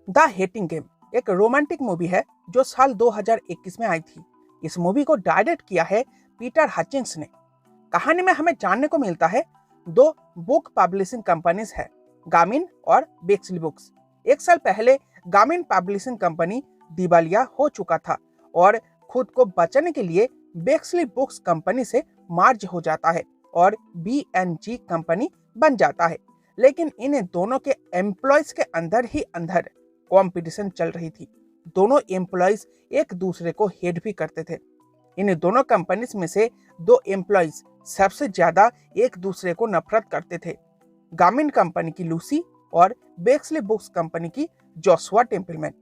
The hating game एक romantic movie है जो साल 2021 में आई थी। इस मूवी को डायरेक्ट किया है पीटर हचिंस ने। कहानी में हमें जानने को मिलता है दो बुक पब्लिशिंग कंपनीज है, गामिन और बेक्सली बुक्स। एक साल पहले गामिन पब्लिशिंग कंपनी दिवालिया हो चुका था और खुद को बचाने के लिए बेक्सली बुक्स कंपनी से मार्ज हो जाता है और BNG कंपनी बन जाता है। लेकिन इन दोनों के एम्प्लॉयज के अंदर ही अंदर कंपटीशन चल रही थी। दोनों एम्प्लॉयज एक दूसरे को हेट भी करते थे। इन दोनों कंपनीज में से दो एम्प्लॉयज सबसे ज्यादा एक दूसरे को नफरत करते थे, गामिन कंपनी की लूसी और बेक्सली बुक्स कंपनी की जोशुआ टेम्पलमैन।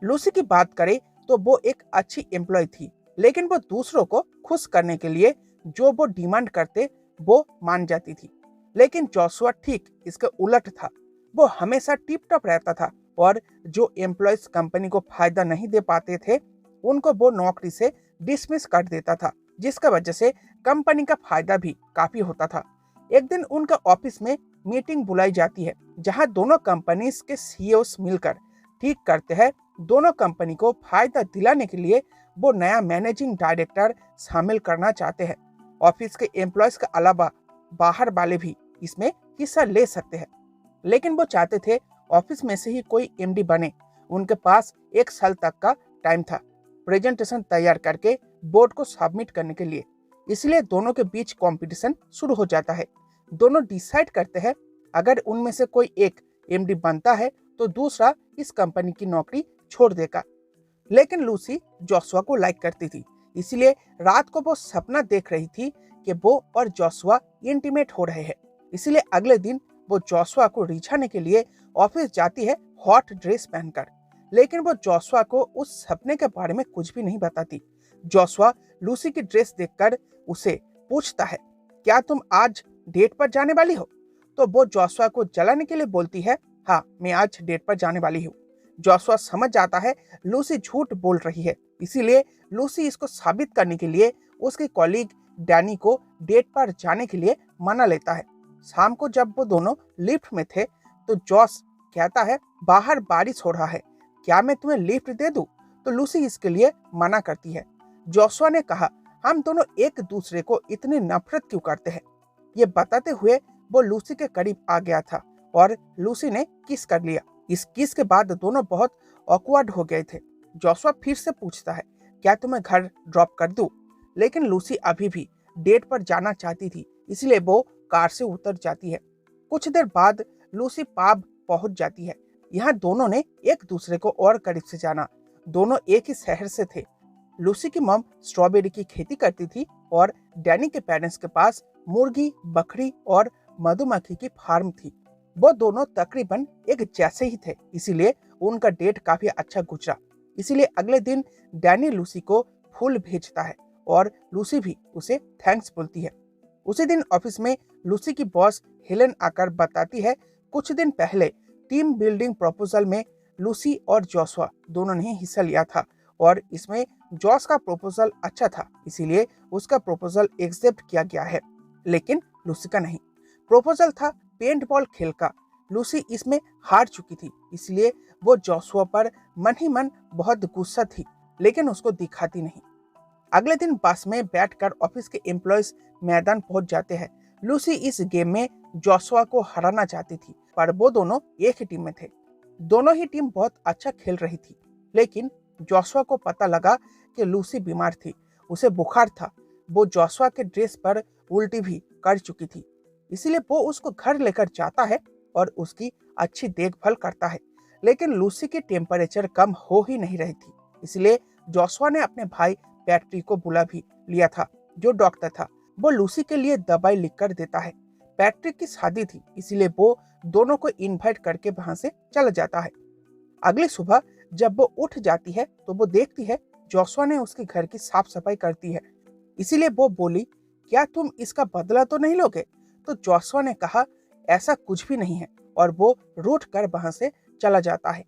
लूसी की बात करें तो वो एक अच्छी एम्प्लॉय थी, लेकिन वो दूसरों को खुश करने के लिए जो वो डिमांड करते वो मान जाती थी। लेकिन जोशुआ ठीक इसके उलट था। वो हमेशा टिप टॉप रहता था और जो एम्प्लॉयज कंपनी को फायदा नहीं दे पाते थे उनको वो नौकरी से डिसमिस कर देता था, जिसका वजह से कंपनी का फायदा भी काफी होता था। एक दिन उनका ऑफिस में मीटिंग बुलाई जाती है जहां दोनों कंपनीज के CEOs मिलकर ठीक करते हैं दोनों कंपनी को फायदा दिलाने के लिए वो नया मैनेजिंग डायरेक्टर शामिल करना चाहते हैं। ऑफिस के एम्प्लॉयज के अलावा बाहर वाले भी इसमें हिस्सा ले सकते हैं, लेकिन वो चाहते थे ऑफिस में से ही कोई MD बने। उनके पास एक साल तक का टाइम था प्रेजेंटेशन तैयार करके बोर्ड को सबमिट करने के लिए। इसलिए दोनों के बीच कंपटीशन शुरू हो जाता है। दोनों डिसाइड करते हैं अगर उनमें से कोई एक MD बनता है तो दूसरा इस कंपनी की नौकरी छोड़ देगा। लेकिन लूसी जोशुआ को लाइक करती थी, इसलिए रात को वो सपना देख रही थी कि वो और जोशुआ इंटीमेट हो रहे हैं। इसलिए अगले दिन वो जोशुआ को रिझाने के लिए ऑफिस जाती है हॉट ड्रेस पहनकर। लेकिन वो जोशुआ को उस सपने के बारे में कुछ भी नहीं बताती। जोशुआ लूसी की ड्रेस देखकर उसे पूछता है, क्या तुम आज डेट पर जाने वाली हो? तो वो जोशुआ को जलाने के लिए बोलती है, हाँ मैं आज डेट पर जाने वाली हूँ। जोशुआ समझ जाता है लूसी झूठ बोल रही है, इसीलिए लूसी इसको साबित करने के लिए उसके कॉलीग डैनी को डेट पर जाने के लिए मना लेता है। शाम को जब वो दोनों लिफ्ट में थे तो जॉस कहता है, बाहर बारिश हो रहा है, क्या मैं तुम्हें लिफ्ट दे दूं? तो लूसी इसके लिए मना करती है। जोशुआ ने कहा, हम दोनों एक दूसरे को इतनी नफरत क्यों करते हैं? ये बताते हुए वो लूसी के करीब आ गया था और लूसी ने किस कर लिया। इस किस के बाद दोनों बहुत ऑकवर्ड हो गए थे। जोशुआ फिर से पूछता है, क्या तुम्हें घर ड्रॉप कर दूं? लेकिन लूसी अभी भी डेट पर जाना चाहती थी, इसलिए वो कार से उतर जाती है। कुछ देर बाद लूसी पब पहुंच जाती है। यहाँ दोनों ने एक दूसरे को और करीब से जाना। दोनों एक ही शहर से थे। लूसी की मम स्ट्रॉबेरी की खेती करती थी और डैनी के पेरेंट्स के पास मुर्गी, बकरी और मधुमक्खी की फार्म थी। वो दोनों तकरीबन एक जैसे ही थे, इसीलिए उनका डेट काफी अच्छा गुजरा। इसीलिए अगले दिन डैनी लूसी को फूल भेजता है और लूसी भी उसे थैंक्स बोलती है। उसी दिन ऑफिस में लूसी की बॉस हेलेन आकर बताती है, कुछ दिन पहले टीम बिल्डिंग प्रपोजल में लूसी और जोशुआ दोनों ने हिस्सा लिया था और इसमें जॉस का प्रपोजल अच्छा था, इसीलिए उसका प्रपोजल एक्सेप्ट किया गया है, लेकिन लूसी का नहीं। प्रपोजल था पेंट बॉल खेल का। लूसी इसमें हार चुकी थी, इसलिए वो जोशुआ पर मन ही मन बहुत गुस्सा थी, लेकिन उसको दिखाती नहीं। अगले दिन बस में बैठकर ऑफिस के एम्प्लॉयज मैदान पहुंच जाते हैं। लूसी इस गेम में जोशुआ को हराना चाहती थी, पर वो दोनों एक ही टीम में थे। दोनों ही टीम बहुत अच्छा खेल रही थी, लेकिन जोशुआ को पता लगा कि लूसी बीमार थी, उसे बुखार था। वो जोशुआ के ड्रेस पर उल्टी भी कर चुकी थी, इसीलिए वो उसको घर लेकर जाता है और उसकी अच्छी देखभाल करता है। लेकिन लूसी की टेम्परेचर कम हो ही नहीं रही थी, इसलिए जोशुआ ने अपने भाई पैट्रिक को बुला भी लिया था, जो डॉक्टर था। वो लूसी के लिए दवाई लिखकर देता है। पैट्रिक की शादी थी, इसीलिए वो दोनों को इनवाइट करके वहां से चला जाता है। अगली सुबह जब वो उठ जाती है तो वो देखती है जोशुआ ने उसके घर की साफ सफाई करती है, इसीलिए वो बोली, क्या तुम इसका बदला तो नहीं लोगे? तो जोशुआ ने कहा, ऐसा कुछ भी नहीं है, और वो रूठ कर वहां से चला जाता है।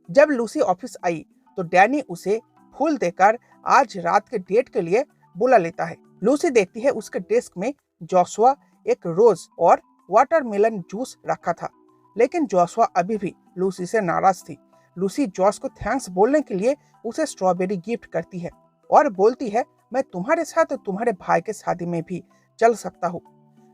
जब लूसी ऑफिस आई तो डैनी उसे फूल देकर आज रात के डेट के लिए बुला लेता है। लूसी देखती है उसके डेस्क में जोशुआ एक रोज और वाटरमेलन जूस रखा था, लेकिन जोशुआ अभी भी लूसी से नाराज थी। लूसी जॉस को थैंक्स बोलने के लिए उसे स्ट्रॉबेरी गिफ्ट करती है और बोलती है मैं तुम्हारे साथ तुम्हारे भाई के शादी में भी चल सकता हूँ।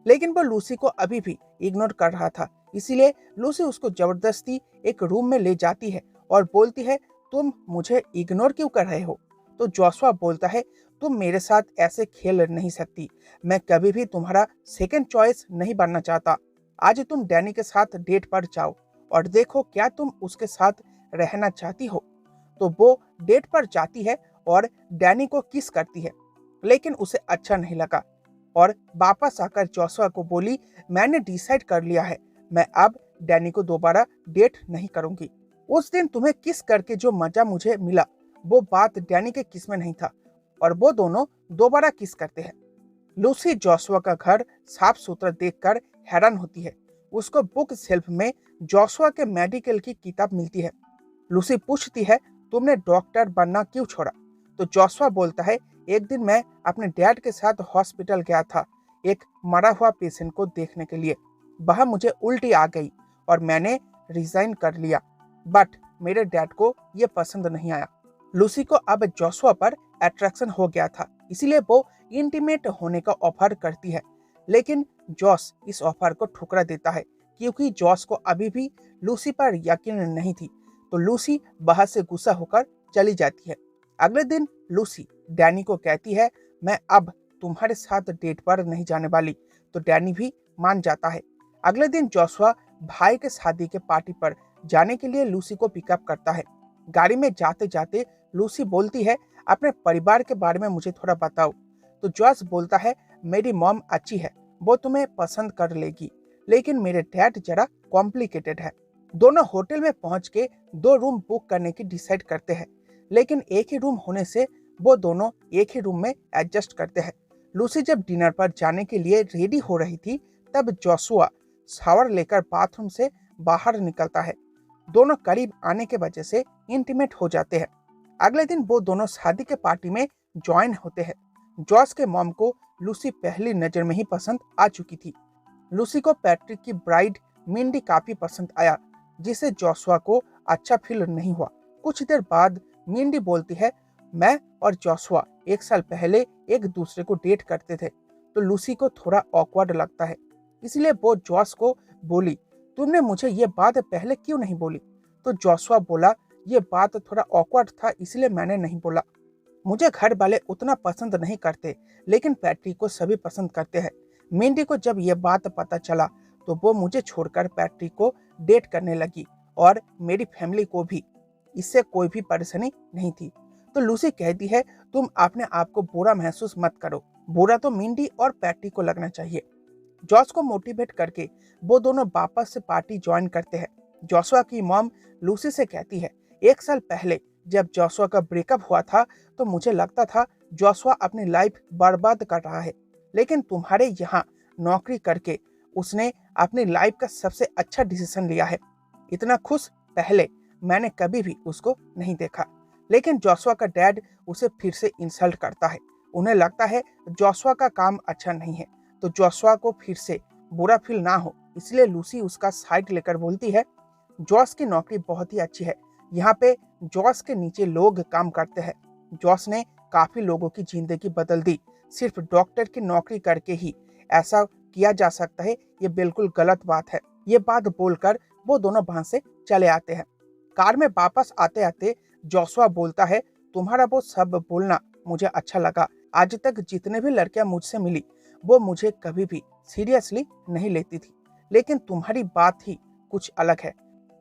लेकिन वो लूसी को अभी भी इग्नोर कर रहा था, इसीलिए लूसी उसको जबरदस्ती एक रूम में ले जाती है और बोलती है तुम मुझे इग्नोर क्यों कर रहे हो। तो जोशुआ बोलता है तुम मेरे साथ ऐसे खेल नहीं सकती, मैं कभी भी तुम्हारा सेकंड चॉइस नहीं बनना चाहता। आज तुम डैनी के साथ डेट पर जाओ और देखो क्या तुम उसके साथ रहना चाहती हो। तो वो डेट पर जाती है और डैनी को किस करती है, लेकिन उसे अच्छा नहीं लगा और वापस आकर जोशुआ को बोली मैंने डिसाइड कर लिया है, मैं अब डैनी को दोबारा डेट नहीं करूंगी। उस दिन तुम्हें किस करके जो मजा मुझे मिला वो बात डैनी के किस में नहीं था और वो दोनों दोबारा किस करते हैं। लूसी जोशुआ का घर साफ सुथरा देखकर हैरान होती है। उसको बुक शेल्फ में जोशुआ के मेडिकल की किताब मिलती है। लूसी पूछती है तुमने डॉक्टर बनना क्यों छोड़ा। तो जोशुआ बोलता है एक दिन मैं अपने डैड के साथ हॉस्पिटल गया था एक मरा हुआ पेशेंट को देखने के लिए। वह मुझे उल्टी आ गई और मैंने रिजाइन कर लिया, बट मेरे डैड को यह पसंद नहीं आया। लूसी को अब जोशुआ पर अट्रैक्शन हो गया था, इसीलिए वो इंटीमेट होने का ऑफर करती है, लेकिन जॉस इस ऑफर को ठुकरा देता है क्योंकि जॉस को अभी भी लूसी पर यकीन नहीं थी। तो लूसी बाहर से गुस्सा होकर चली जाती है। अगले दिन लूसी डैनी को कहती है मैं अब तुम्हारे साथ डेट पर नहीं जाने वाली। तो डैनी भी मान जाता है। अगले दिन जोशुआ भाई के शादी के पार्टी पर जाने के लिए लूसी को पिकअप करता है। गाड़ी में जाते जाते लूसी बोलती है अपने परिवार के बारे में मुझे थोड़ा बताओ। तो जॉस बोलता है मेरी मॉम अच्छी है, वो तुम्हें पसंद कर लेगी, लेकिन मेरे डैड जरा कॉम्प्लिकेटेड है। दोनों होटल में पहुंच के 2 रूम बुक करने की डिसाइड करते हैं, लेकिन एक ही रूम होने से वो दोनों एक ही रूम में एडजस्ट करते हैं। लूसी जब डिनर पर जाने के लिए रेडी हो रही थी तब जोशुआ शावर लेकर बाथरूम से बाहर निकलता है। दोनों करीब आने के वजह से इंटीमेट हो जाते हैं। अगले दिन वो दोनों शादी के पार्टी में ज्वाइन होते हैं। जॉस के मॉम को लूसी पहली नजर में ही पसंद आ चुकी थी। लूसी को पैट्रिक की ब्राइड मिंडी काफी पसंद आया, जिसे जोशुआ को अच्छा फील नहीं हुआ। कुछ देर बाद मिंडी बोलती है मैं और जोशुआ 1 साल पहले एक दूसरे को डेट करते थे। तो लूसी को थोड़ा ऑकवर्ड लगता है, इसलिए वो जॉस को बोली तुमने मुझे ये बात पहले क्यों नहीं बोली। तो जोशुआ बोला ये बात थोड़ा ऑकवर्ड था इसलिए मैंने नहीं बोला। मुझे घर वाले उतना पसंद नहीं करते, लेकिन पैट्रिक को सभी पसंद करते हैं। मिंडी को जब ये बात पता चला तो वो मुझे छोड़कर पैट्रिक को डेट करने लगी और मेरी फैमिली को भी इससे कोई भी परेशानी नहीं थी। तो लूसी कहती है तुम अपने आप को बुरा महसूस मत करो, बुरा तो मिंडी और पैट्रिक को लगना चाहिए। जॉस को मोटिवेट करके वो दोनों वापस से पार्टी ज्वाइन करते हैं। जोशुआ की मॉम लूसी से कहती है 1 साल पहले जब जोशुआ का ब्रेकअप हुआ था तो मुझे लगता था जोशुआ अपनी लाइफ बर्बाद कर रहा है, लेकिन तुम्हारे यहाँ नौकरी करके उसने अपनी लाइफ का सबसे अच्छा डिसीजन लिया है। इतना खुश पहले मैंने कभी भी उसको नहीं देखा। लेकिन जोशुआ का डैड उसे फिर से इंसल्ट करता है। उन्हें लगता है जोशुआ का काम अच्छा नहीं है, तो जोशुआ को फिर से बुरा फील ना हो, इसलिए लूसी उसका साइड लेकर बोलती है जॉस की नौकरी बहुत ही अच्छी है, यहाँ पे जॉस के नीचे लोग काम करते हैं। जॉस ने काफी लोगों की जिंदगी बदल दी, सिर्फ डॉक्टर की नौकरी करके ही ऐसा किया जा सकता है, ये बिल्कुल गलत बात है। ये बात बोलकर वो दोनों वहां से चले आते हैं। कार में वापस आते आते जोशुआ बोलता है तुम्हारा वो सब बोलना मुझे अच्छा लगा। आज तक जितने भी लड़कियां मुझसे मिली वो मुझे कभी भी सीरियसली नहीं लेती थी, लेकिन तुम्हारी बात ही कुछ अलग है।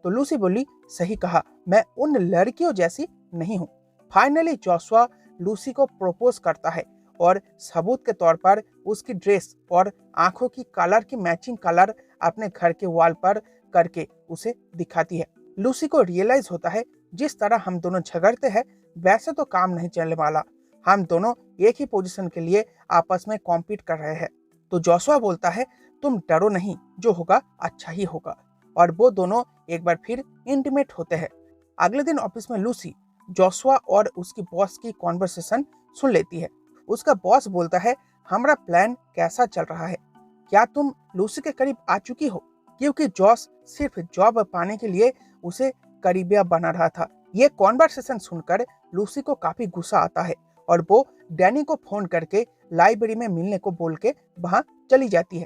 तो लूसी बोली सही कहा, मैं उन लड़कियों जैसी नहीं हूँ। फाइनली जोशुआ लूसी को प्रपोज करता है और सबूत के तौर पर उसकी ड्रेस और आंखों की कलर की मैचिंग कलर अपने घर के वॉल पर करके उसे दिखाती है। लूसी को रियलाइज होता है जिस तरह हम दोनों झगड़ते हैं वैसे तो काम नहीं चलने वाला, हम दोनों एक ही पोजीशन के लिए आपस में कॉम्पीट कर रहे हैं। तो जोशुआ बोलता है तुम डरो नहीं, जो होगा अच्छा ही होगा, और वो दोनों एक बार फिर इंटीमेट होते हैं। अगले दिन ऑफिस में लूसी जोशुआ और उसकी बॉस की कॉन्वर्सेशन सुन लेती है। उसका बॉस बोलता है हमारा प्लान कैसा चल रहा है, क्या तुम लूसी के करीब आ चुकी हो, क्योंकि जॉस सिर्फ जॉब पाने के लिए उसे करीबिया बना रहा था। ये कॉन्वर्सेशन सुनकर लूसी को काफी गुस्सा आता है और वो डैनी को फोन करके लाइब्रेरी में मिलने को बोल के वहां चली जाती है।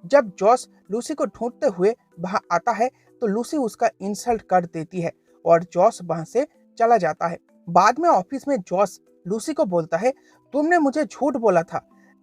जब जॉस लूसी को ढूंढते हुए वहां आता है तो लूसी उसका इंसल्ट कर देती है और जॉस वहां से चला जाता है। बाद में ऑफिस में जॉस लूसी को बोलता है, तुमने मुझे झूठ बोला था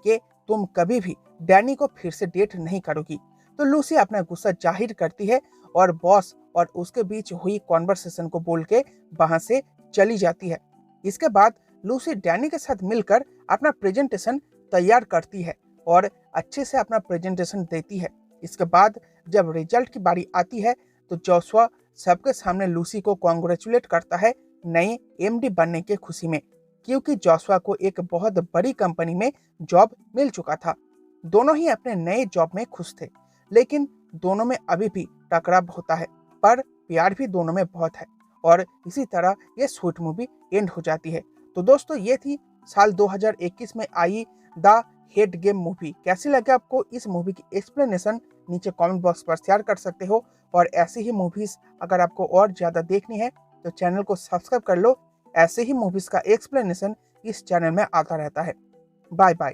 कि तुम कभी भी डैनी को फिर से डेट नहीं करोगी। तो लूसी अपना गुस्सा जाहिर करती है और बॉस और उसके बीच हुई कॉन्वर्सेशन को बोल के वहां से चली जाती है। इसके बाद लूसी डैनी के साथ मिलकर अपना प्रेजेंटेशन तैयार करती है और अच्छे से अपना प्रेजेंटेशन देती है। इसके बाद जब रिजल्ट की बारी आती है तो जोशुआ सबके सामने लूसी को कॉन्ग्रेचुलेट करता है नए एमडी बनने के खुशी में, क्योंकि जोशुआ को एक बहुत बड़ी कंपनी में जॉब मिल चुका था। दोनों ही अपने नए जॉब में खुश थे, लेकिन दोनों में अभी भी टकराव होता है, पर प्यार भी दोनों में बहुत है और इसी तरह ये स्वीट मूवी एंड हो जाती है। तो दोस्तों ये थी साल 2021 में I the head game movie. कैसी लगे आपको इस मूवी की एक्सप्लेनेशन नीचे कमेंट बॉक्स पर शेयर कर सकते हो, और ऐसी ही मूवीज अगर आपको और ज़्यादा देखनी है तो चैनल को सब्सक्राइब कर लो। ऐसे ही मूवीज का एक्सप्लेनेशन इस चैनल में आता रहता है। Bye bye.